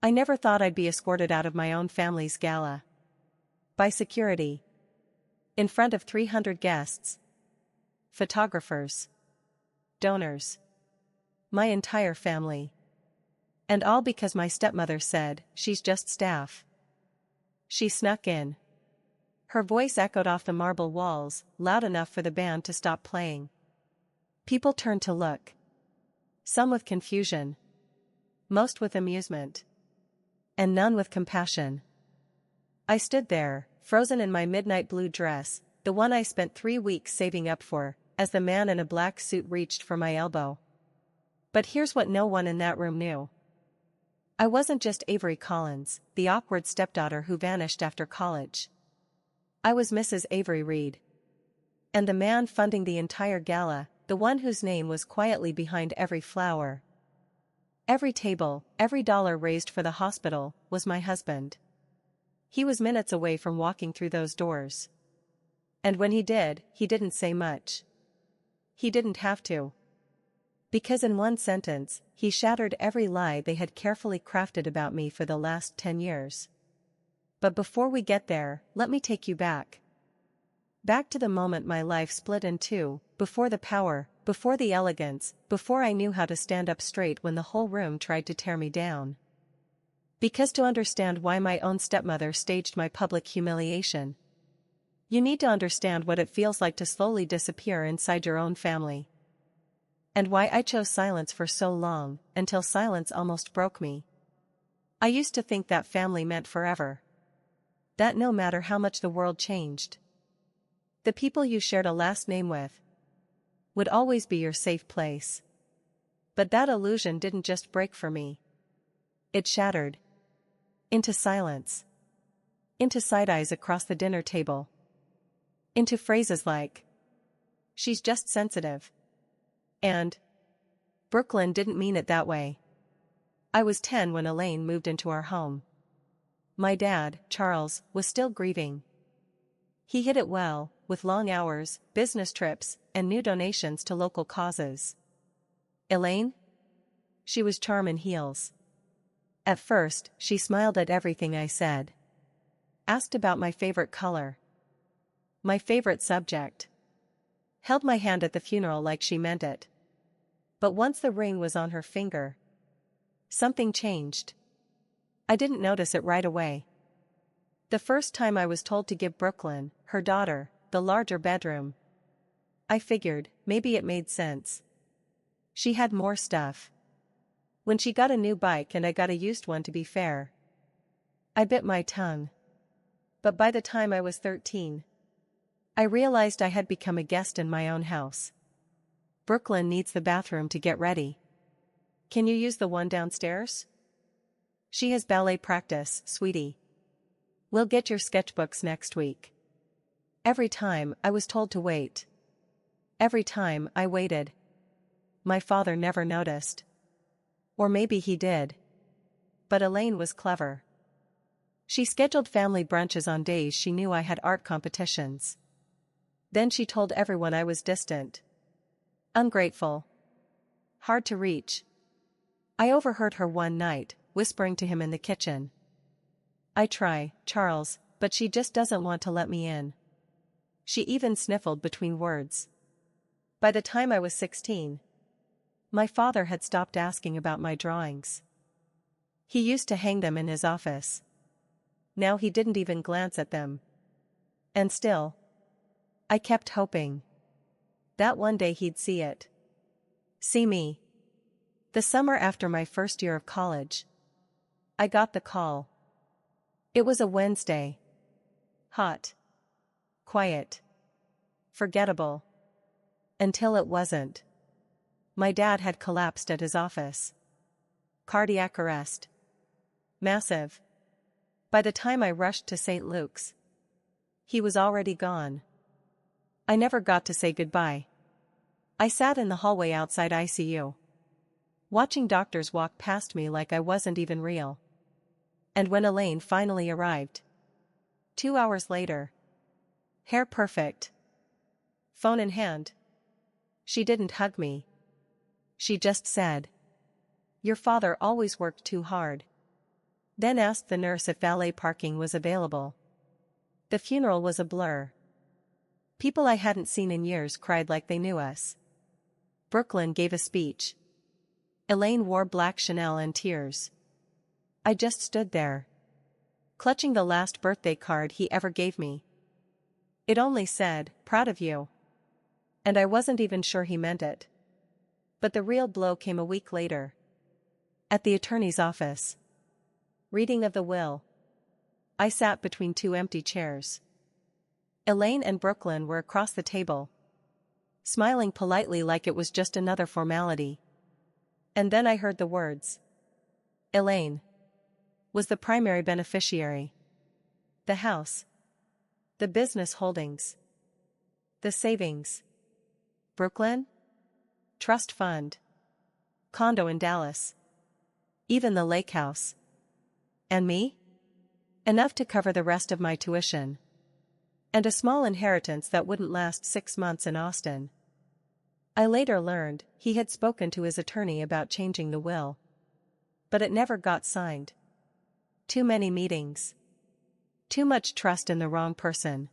I never thought I'd be escorted out of my own family's gala. By security. In front of 300 guests. Photographers. Donors. My entire family. And all because my stepmother said, "She's just staff." She snuck in. Her voice echoed off the marble walls, loud enough for the band to stop playing. People turned to look. Some with confusion. Most with amusement. And none with compassion. I stood there, frozen in my midnight blue dress, the one I spent 3 weeks saving up for, as the man in a black suit reached for my elbow. But here's what no one in that room knew. I wasn't just Avery Collins, the awkward stepdaughter who vanished after college. I was Mrs. Avery Reed. And the man funding the entire gala, the one whose name was quietly behind every flower. Every table, every dollar raised for the hospital, was my husband. He was minutes away from walking through those doors. And when he did, he didn't say much. He didn't have to. Because in one sentence, he shattered every lie they had carefully crafted about me for the last 10 years. But before we get there, let me take you back. Back to the moment my life split in two, before the power, before the elegance, before I knew how to stand up straight when the whole room tried to tear me down. Because to understand why my own stepmother staged my public humiliation, you need to understand what it feels like to slowly disappear inside your own family. And why I chose silence for so long, until silence almost broke me. I used to think that family meant forever. That no matter how much the world changed, the people you shared a last name with would always be your safe place. But that illusion didn't just break for me. It shattered. Into silence. Into side eyes across the dinner table. Into phrases like, "She's just sensitive." And, "Brooklyn didn't mean it that way." I was 10 when Elaine moved into our home. My dad, Charles, was still grieving. He hid it well, with long hours, business trips, and new donations to local causes. Elaine? She was charm in heels. At first, she smiled at everything I said. Asked about my favorite color. My favorite subject. Held my hand at the funeral like she meant it. But once the ring was on her finger, something changed. I didn't notice it right away. The first time I was told to give Brooklyn, her daughter, the larger bedroom, I figured, maybe it made sense. She had more stuff. When she got a new bike and I got a used one to be fair, I bit my tongue. But by the time I was 13, I realized I had become a guest in my own house. Brooklyn needs the bathroom to get ready. Can you use the one downstairs? She has ballet practice, sweetie. We'll get your sketchbooks next week. Every time, I was told to wait. Every time, I waited. My father never noticed. Or maybe he did. But Elaine was clever. She scheduled family brunches on days she knew I had art competitions. Then she told everyone I was distant. Ungrateful. Hard to reach. I overheard her one night, whispering to him in the kitchen. "I try, Charles, but she just doesn't want to let me in." She even sniffled between words. By the time I was 16, my father had stopped asking about my drawings. He used to hang them in his office. Now he didn't even glance at them. And still, I kept hoping that one day he'd see it. See me. The summer after my first year of college, I got the call. It was a Wednesday. Hot. Quiet. Forgettable. Until it wasn't. My dad had collapsed at his office. Cardiac arrest. Massive. By the time I rushed to St. Luke's, he was already gone. I never got to say goodbye. I sat in the hallway outside ICU, watching doctors walk past me like I wasn't even real. And when Elaine finally arrived, 2 hours later, hair perfect, phone in hand, she didn't hug me. She just said, "Your father always worked too hard." Then asked the nurse if valet parking was available. The funeral was a blur. People I hadn't seen in years cried like they knew us. Brooklyn gave a speech. Elaine wore black Chanel and tears. I just stood there, clutching the last birthday card he ever gave me. It only said, "Proud of you." And I wasn't even sure he meant it. But the real blow came a week later. At the attorney's office. Reading of the will. I sat between two empty chairs. Elaine and Brooklyn were across the table, smiling politely like it was just another formality. And then I heard the words. Elaine was the primary beneficiary. The house. The business holdings. The savings. Brooklyn? Trust fund. Condo in Dallas. Even the lake house. And me? Enough to cover the rest of my tuition. And a small inheritance that wouldn't last 6 months in Austin. I later learned he had spoken to his attorney about changing the will. But it never got signed. Too many meetings. Too much trust in the wrong person.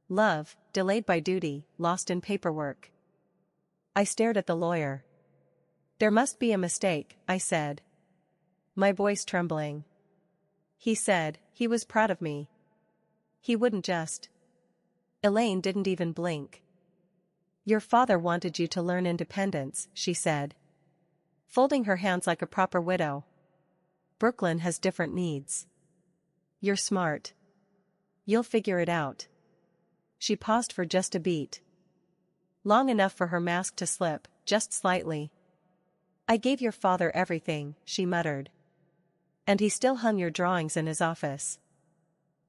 Love, delayed by duty, lost in paperwork. I stared at the lawyer. There must be a mistake, I said, my voice trembling. He said he was proud of me. He wouldn't just. Elaine didn't even blink. Your father wanted you to learn independence, she said, folding her hands like a proper widow. Brooklyn has different needs. You're smart. You'll figure it out. She paused for just a beat. Long enough for her mask to slip, just slightly. I gave your father everything, she muttered. And he still hung your drawings in his office.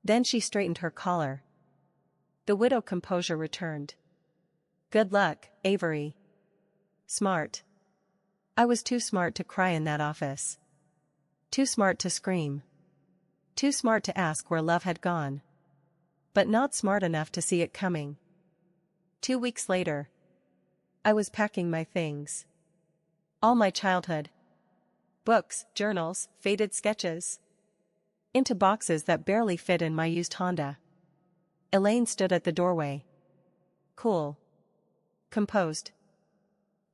Then she straightened her collar. The widow composure returned. Good luck, Avery. Smart. I was too smart to cry in that office. Too smart to scream. Too smart to ask where love had gone. But not smart enough to see it coming. 2 weeks later. I was packing my things. All my childhood. Books, journals, faded sketches. Into boxes that barely fit in my used Honda. Elaine stood at the doorway. Cool. Composed.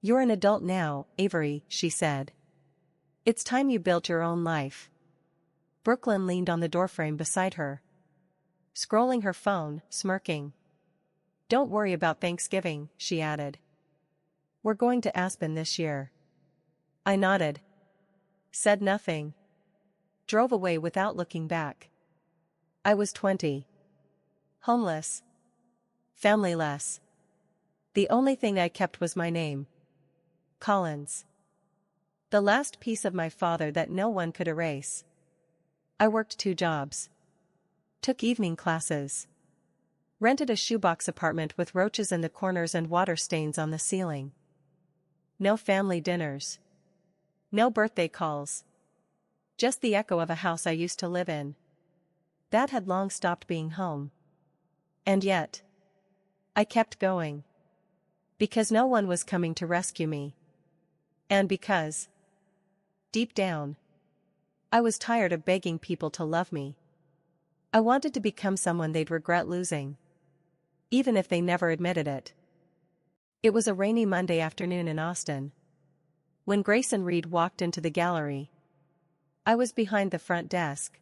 You're an adult now, Avery, she said. It's time you built your own life. Brooklyn leaned on the doorframe beside her, scrolling her phone, smirking. Don't worry about Thanksgiving, she added. We're going to Aspen this year. I nodded. Said nothing. Drove away without looking back. I was 20. Homeless. Familyless. The only thing I kept was my name. Collins. The last piece of my father that no one could erase. I worked 2 jobs. Took evening classes. Rented a shoebox apartment with roaches in the corners and water stains on the ceiling. No family dinners. No birthday calls. Just the echo of a house I used to live in. That had long stopped being home. And yet, I kept going. Because no one was coming to rescue me. And because, deep down, I was tired of begging people to love me. I wanted to become someone they'd regret losing. Even if they never admitted it. It was a rainy Monday afternoon in Austin. When Grace and Reed walked into the gallery. I was behind the front desk,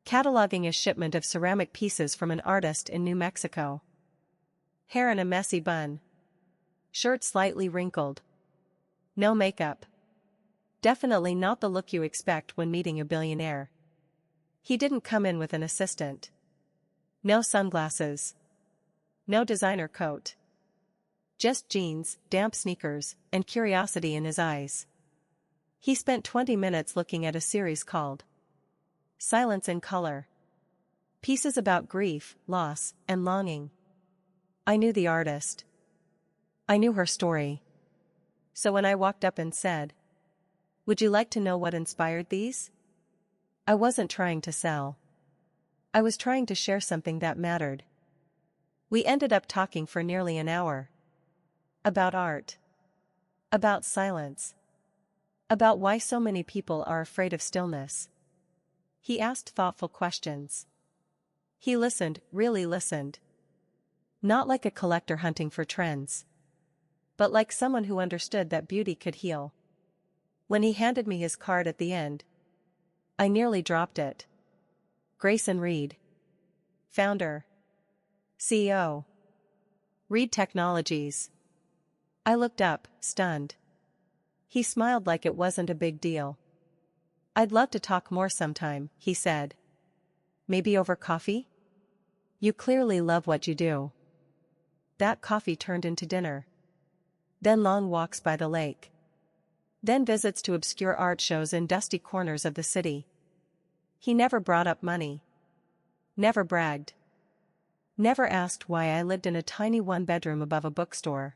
cataloging a shipment of ceramic pieces from an artist in New Mexico. Hair in a messy bun. Shirt slightly wrinkled. No makeup. Definitely not the look you expect when meeting a billionaire. He didn't come in with an assistant. No sunglasses. No designer coat. Just jeans, damp sneakers, and curiosity in his eyes. He spent 20 minutes looking at a series called Silence in Color. Pieces about grief, loss, and longing. I knew the artist. I knew her story. So when I walked up and said, "Would you like to know what inspired these?" I wasn't trying to sell. I was trying to share something that mattered. We ended up talking for nearly an hour. About art. About silence. About why so many people are afraid of stillness. He asked thoughtful questions. He listened, really listened. Not like a collector hunting for trends, but like someone who understood that beauty could heal. When he handed me his card at the end, I nearly dropped it. Grayson Reed, founder, CEO, Reed Technologies. I looked up, stunned. He smiled like it wasn't a big deal. I'd love to talk more sometime, he said. Maybe over coffee? You clearly love what you do. That coffee turned into dinner. Then long walks by the lake. Then visits to obscure art shows in dusty corners of the city. He never brought up money. Never bragged. Never asked why I lived in a tiny one-bedroom above a bookstore.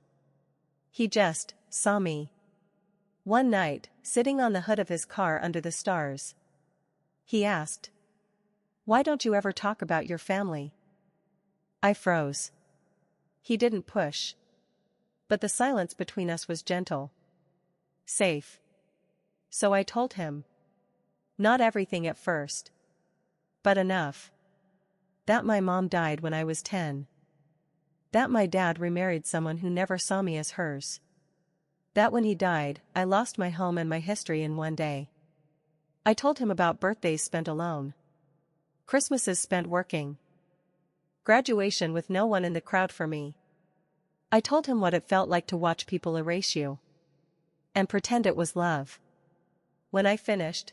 He just saw me. One night, sitting on the hood of his car under the stars. He asked, "Why don't you ever talk about your family?" I froze. He didn't push. But the silence between us was gentle. Safe. So I told him. Not everything at first. But enough. That my mom died when I was 10. That my dad remarried someone who never saw me as hers. That when he died, I lost my home and my history in one day. I told him about birthdays spent alone. Christmases spent working. Graduation with no one in the crowd for me. I told him what it felt like to watch people erase you. And pretend it was love. When I finished,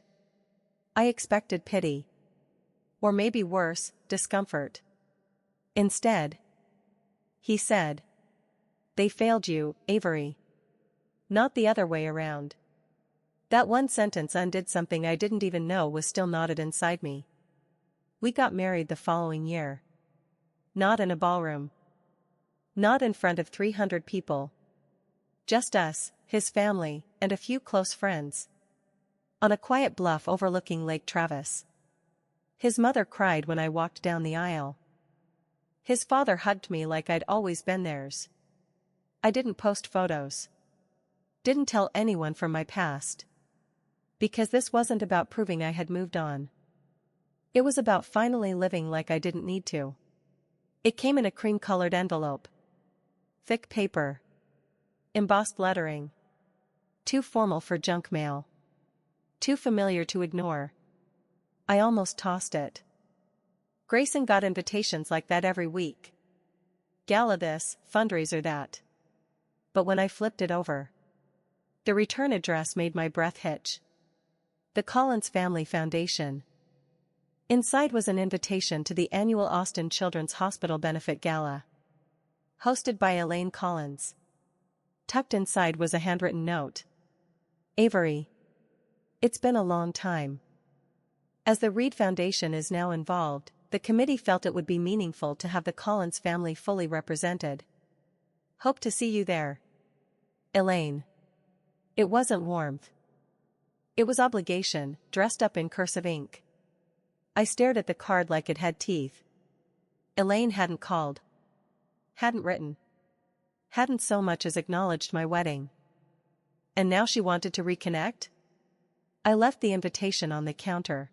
I expected pity. Or maybe worse, discomfort. Instead, he said, "They failed you, Avery. Not the other way around." That one sentence undid something I didn't even know was still knotted inside me. We got married the following year. Not in a ballroom. Not in front of 300 people. Just us, his family, and a few close friends. On a quiet bluff overlooking Lake Travis. His mother cried when I walked down the aisle. His father hugged me like I'd always been theirs. I didn't post photos. Didn't tell anyone from my past. Because this wasn't about proving I had moved on. It was about finally living like I didn't need to. It came in a cream-colored envelope. Thick paper. Embossed lettering. Too formal for junk mail. Too familiar to ignore. I almost tossed it. Grayson got invitations like that every week. Gala this, fundraiser that. But when I flipped it over, the return address made my breath hitch. The Collins Family Foundation. Inside was an invitation to the annual Austin Children's Hospital Benefit Gala. Hosted by Elaine Collins. Tucked inside was a handwritten note. Avery. It's been a long time. As the Reed Foundation is now involved, the committee felt it would be meaningful to have the Collins family fully represented. Hope to see you there. Elaine. It wasn't warmth. It was obligation, dressed up in cursive ink. I stared at the card like it had teeth. Elaine hadn't called. Hadn't written. Hadn't so much as acknowledged my wedding. And now she wanted to reconnect? I left the invitation on the counter.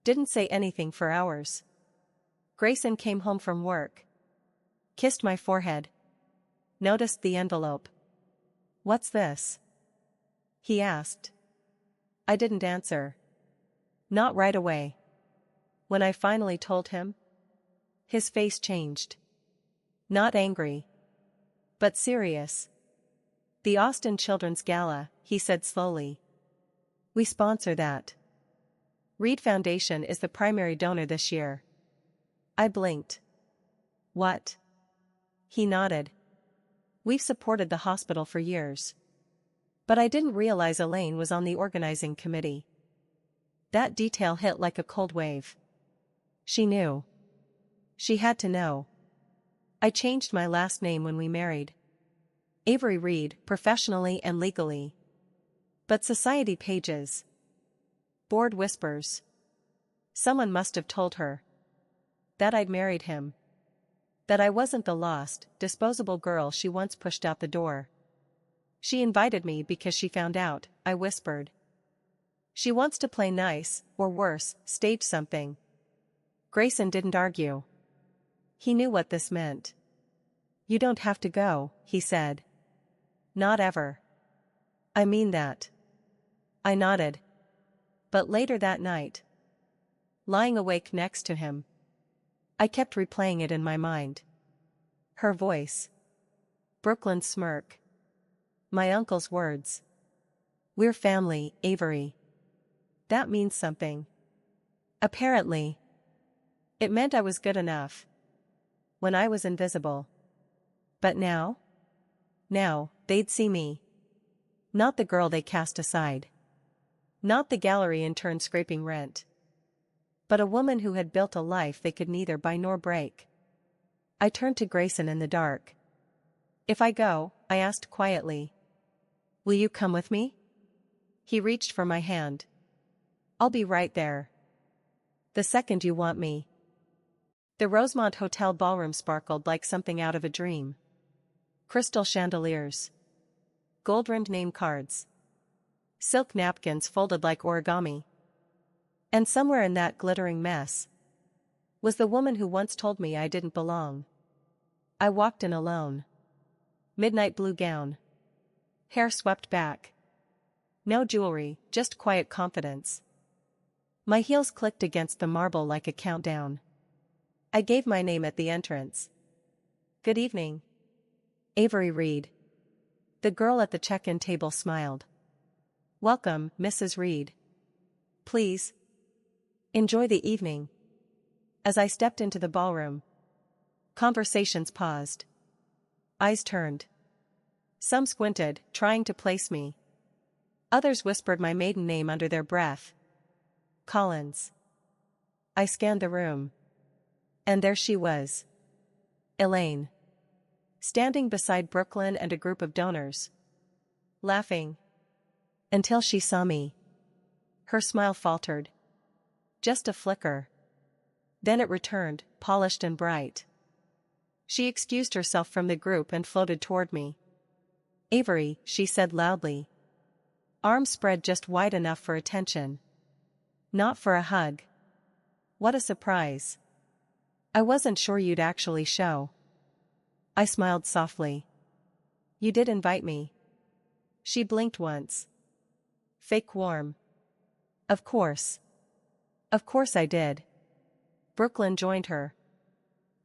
Didn't say anything for hours. Grayson came home from work. Kissed my forehead. Noticed the envelope. "What's this?" he asked. I didn't answer. Not right away. When I finally told him, his face changed. Not angry. But serious. "The Austin Children's Gala," he said slowly. "We sponsor that. Reed Foundation is the primary donor this year." I blinked. "What?" He nodded. "We've supported the hospital for years." But I didn't realize Elaine was on the organizing committee. That detail hit like a cold wave. She knew. She had to know. I changed my last name when we married. Avery Reed, professionally and legally. But society pages. Board whispers. Someone must have told her. That I'd married him. That I wasn't the lost, disposable girl she once pushed out the door. She invited me because she found out, I whispered. She wants to play nice, or worse, stage something. Grayson didn't argue. He knew what this meant. You don't have to go, he said. Not ever. I mean that. I nodded. But later that night, lying awake next to him, I kept replaying it in my mind. Her voice. Brooklyn's smirk. My uncle's words. We're family, Avery. That means something. Apparently. It meant I was good enough. When I was invisible. But now? Now, they'd see me. Not the girl they cast aside. Not the gallery intern scraping rent. But a woman who had built a life they could neither buy nor break. I turned to Grayson in the dark. If I go, I asked quietly. Will you come with me? He reached for my hand. I'll be right there. The second you want me. The Rosemont Hotel ballroom sparkled like something out of a dream. Crystal chandeliers. Gold-rimmed name cards. Silk napkins folded like origami. And somewhere in that glittering mess was the woman who once told me I didn't belong. I walked in alone. Midnight blue gown. Hair swept back. No jewelry, just quiet confidence. My heels clicked against the marble like a countdown. I gave my name at the entrance. Good evening. Avery Reed. The girl at the check-in table smiled. Welcome, Mrs. Reed. Please. Enjoy the evening. As I stepped into the ballroom, conversations paused. Eyes turned. Some squinted, trying to place me. Others whispered my maiden name under their breath. Collins. I scanned the room. And there she was. Elaine. Standing beside Brooklyn and a group of donors. Laughing. Until she saw me. Her smile faltered. Just a flicker. Then it returned, polished and bright. She excused herself from the group and floated toward me. Avery, she said loudly. Arms spread just wide enough for attention. Not for a hug. What a surprise. I wasn't sure you'd actually show. I smiled softly. You did invite me. She blinked once. Fake warm. Of course. Of course I did. Brooklyn joined her.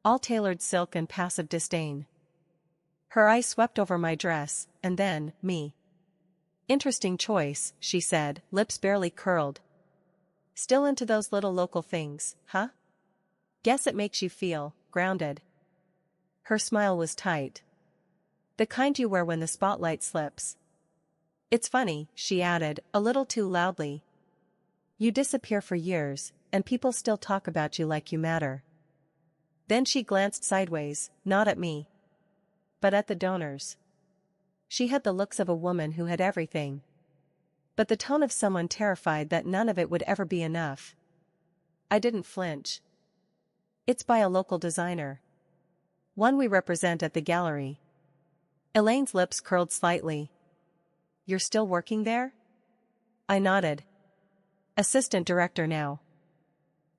All tailored silk and passive disdain. Her eyes swept over my dress, and then, me. Interesting choice, she said, lips barely curled. Still into those little local things, huh? Guess it makes you feel grounded. Her smile was tight. The kind you wear when the spotlight slips. It's funny, she added, a little too loudly. You disappear for years, and people still talk about you like you matter. Then she glanced sideways, not at me, but at the donors. She had the looks of a woman who had everything, but the tone of someone terrified that none of it would ever be enough. I didn't flinch. It's by a local designer. One we represent at the gallery. Elaine's lips curled slightly. You're still working there? I nodded. Assistant director now.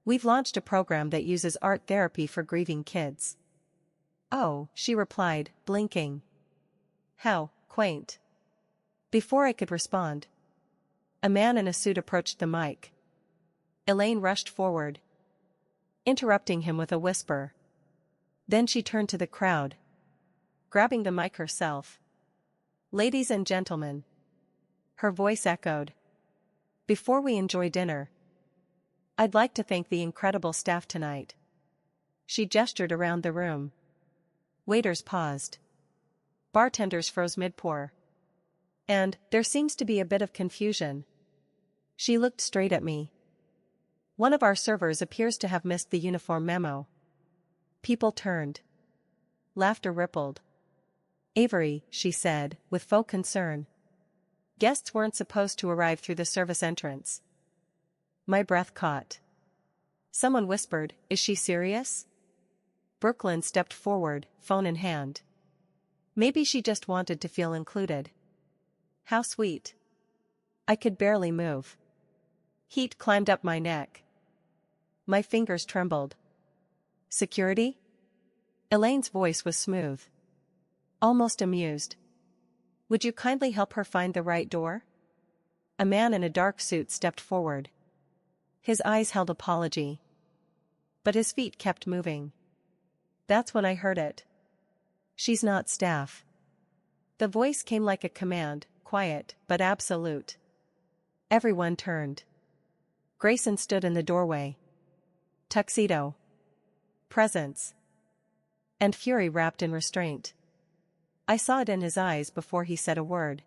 We've launched a program that uses art therapy for grieving kids. Oh, she replied, blinking. How quaint. Before I could respond, a man in a suit approached the mic. Elaine rushed forward, interrupting him with a whisper. Then she turned to the crowd, grabbing the mic herself. Ladies and gentlemen. Her voice echoed. Before we enjoy dinner, I'd like to thank the incredible staff tonight. She gestured around the room. Waiters paused. Bartenders froze mid-pour. And there seems to be a bit of confusion. She looked straight at me. One of our servers appears to have missed the uniform memo. People turned. Laughter rippled. Avery, she said, with faux concern. Guests weren't supposed to arrive through the service entrance. My breath caught. Someone whispered, is she serious? Brooklyn stepped forward, phone in hand. Maybe she just wanted to feel included. How sweet. I could barely move. Heat climbed up my neck. My fingers trembled. Security? Elaine's voice was smooth. Almost amused. Would you kindly help her find the right door? A man in a dark suit stepped forward. His eyes held apology. But his feet kept moving. That's when I heard it. She's not staff. The voice came like a command, quiet, but absolute. Everyone turned. Grayson stood in the doorway. Tuxedo. Presence. And fury wrapped in restraint. I saw it in his eyes before he said a word.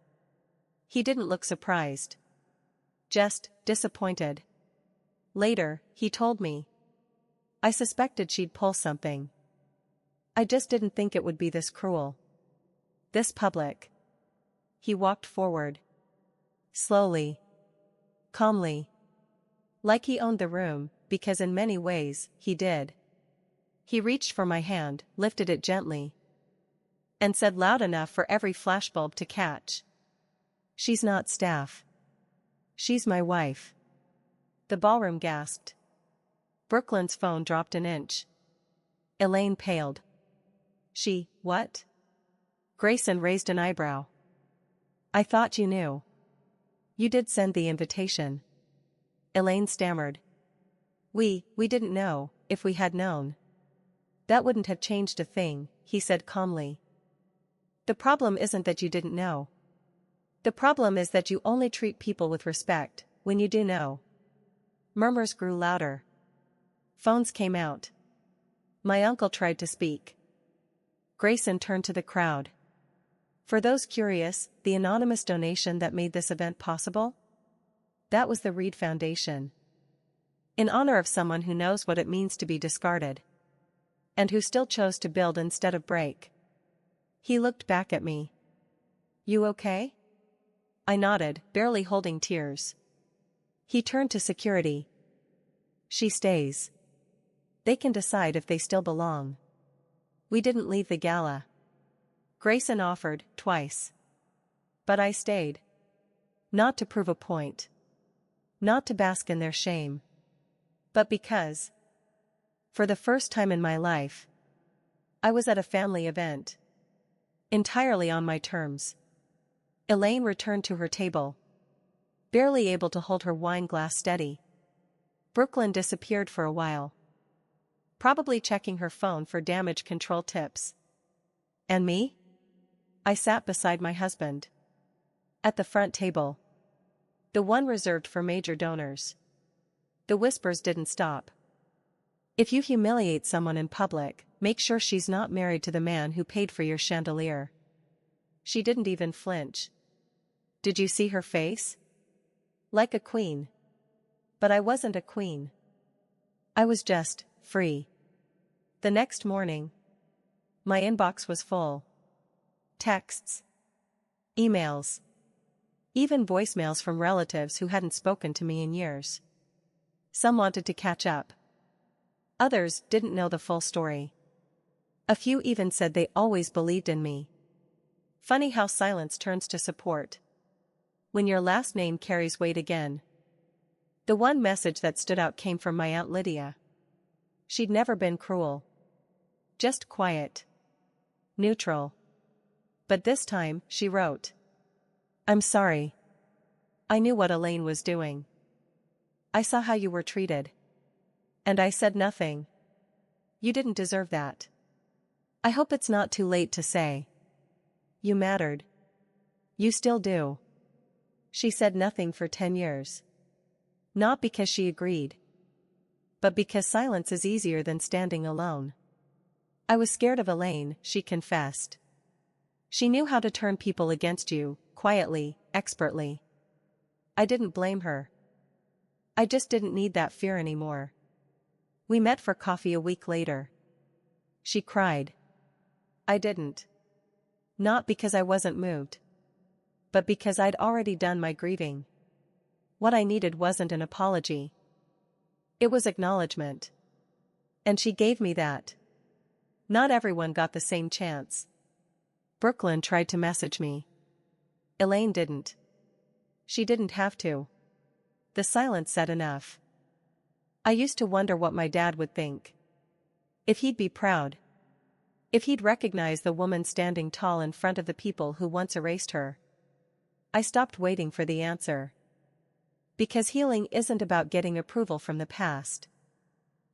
He didn't look surprised. Just disappointed. Later, he told me. I suspected she'd pull something. I just didn't think it would be this cruel. This public. He walked forward. Slowly. Calmly. Like he owned the room, because in many ways, he did. He reached for my hand, lifted it gently. And said loud enough for every flashbulb to catch. She's not staff. She's my wife. The ballroom gasped. Brooklyn's phone dropped an inch. Elaine paled. What? Grayson raised an eyebrow. I thought you knew. You did send the invitation. Elaine stammered. We didn't know. If we had known. That wouldn't have changed a thing, he said calmly. The problem isn't that you didn't know. The problem is that you only treat people with respect, when you do know. Murmurs grew louder. Phones came out. My uncle tried to speak. Grayson turned to the crowd. For those curious, the anonymous donation that made this event possible? That was the Reed Foundation. In honor of someone who knows what it means to be discarded. And who still chose to build instead of break. He looked back at me. You okay? I nodded, barely holding tears. He turned to security. She stays. They can decide if they still belong. We didn't leave the gala. Grayson offered, twice. But I stayed. Not to prove a point. Not to bask in their shame. But because. For the first time in my life. I was at a family event. Entirely on my terms. Elaine returned to her table. Barely able to hold her wine glass steady. Brooklyn disappeared for a while. Probably checking her phone for damage control tips. And me? I sat beside my husband. At the front table. The one reserved for major donors. The whispers didn't stop. If you humiliate someone in public, make sure she's not married to the man who paid for your chandelier. She didn't even flinch. Did you see her face? Like a queen. But I wasn't a queen. I was just free. The next morning, my inbox was full. Texts. Emails. Even voicemails from relatives who hadn't spoken to me in years. Some wanted to catch up. Others didn't know the full story. A few even said they always believed in me. Funny how silence turns to support. When your last name carries weight again. The one message that stood out came from my Aunt Lydia. She'd never been cruel. Just quiet. Neutral. But this time, she wrote. I'm sorry. I knew what Elaine was doing. I saw how you were treated. And I said nothing. You didn't deserve that. I hope it's not too late to say. You mattered. You still do. She said nothing for 10 years. Not because she agreed. But because silence is easier than standing alone. I was scared of Elaine, she confessed. She knew how to turn people against you, quietly, expertly. I didn't blame her. I just didn't need that fear anymore. We met for coffee a week later. She cried. I didn't. Not because I wasn't moved. But because I'd already done my grieving. What I needed wasn't an apology. It was acknowledgement. And she gave me that. Not everyone got the same chance. Brooklyn tried to message me. Elaine didn't. She didn't have to. The silence said enough. I used to wonder what my dad would think. If he'd be proud. If he'd recognize the woman standing tall in front of the people who once erased her. I stopped waiting for the answer. Because healing isn't about getting approval from the past.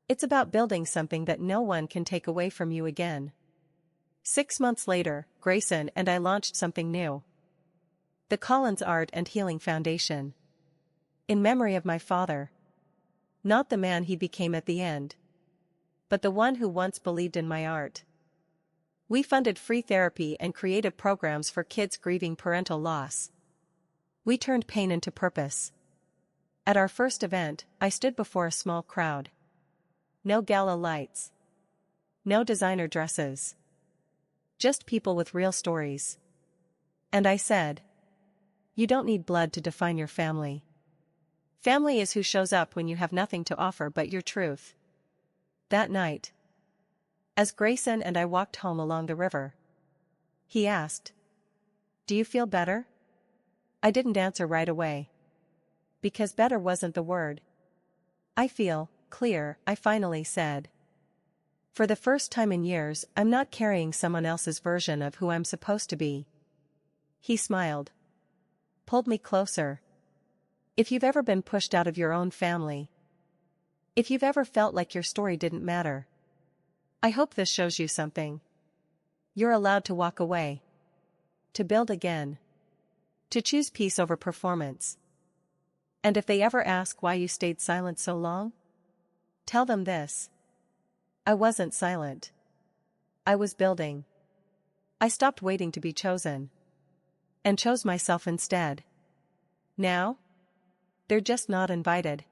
It's about building something that no one can take away from you again. 6 months later, Grayson and I launched something new. The Collins Art and Healing Foundation. In memory of my father. Not the man he became at the end. But the one who once believed in my art. We funded free therapy and creative programs for kids grieving parental loss. We turned pain into purpose. At our first event, I stood before a small crowd. No gala lights. No designer dresses. Just people with real stories. And I said, you don't need blood to define your family. Family is who shows up when you have nothing to offer but your truth. That night, as Grayson and I walked home along the river, he asked, do you feel better? I didn't answer right away. Because better wasn't the word. I feel clear, I finally said. For the first time in years, I'm not carrying someone else's version of who I'm supposed to be. He smiled. Pulled me closer. If you've ever been pushed out of your own family. If you've ever felt like your story didn't matter. I hope this shows you something. You're allowed to walk away. To build again. To choose peace over performance. And if they ever ask why you stayed silent so long, tell them this. I wasn't silent. I was building. I stopped waiting to be chosen. And chose myself instead. Now? They're just not invited.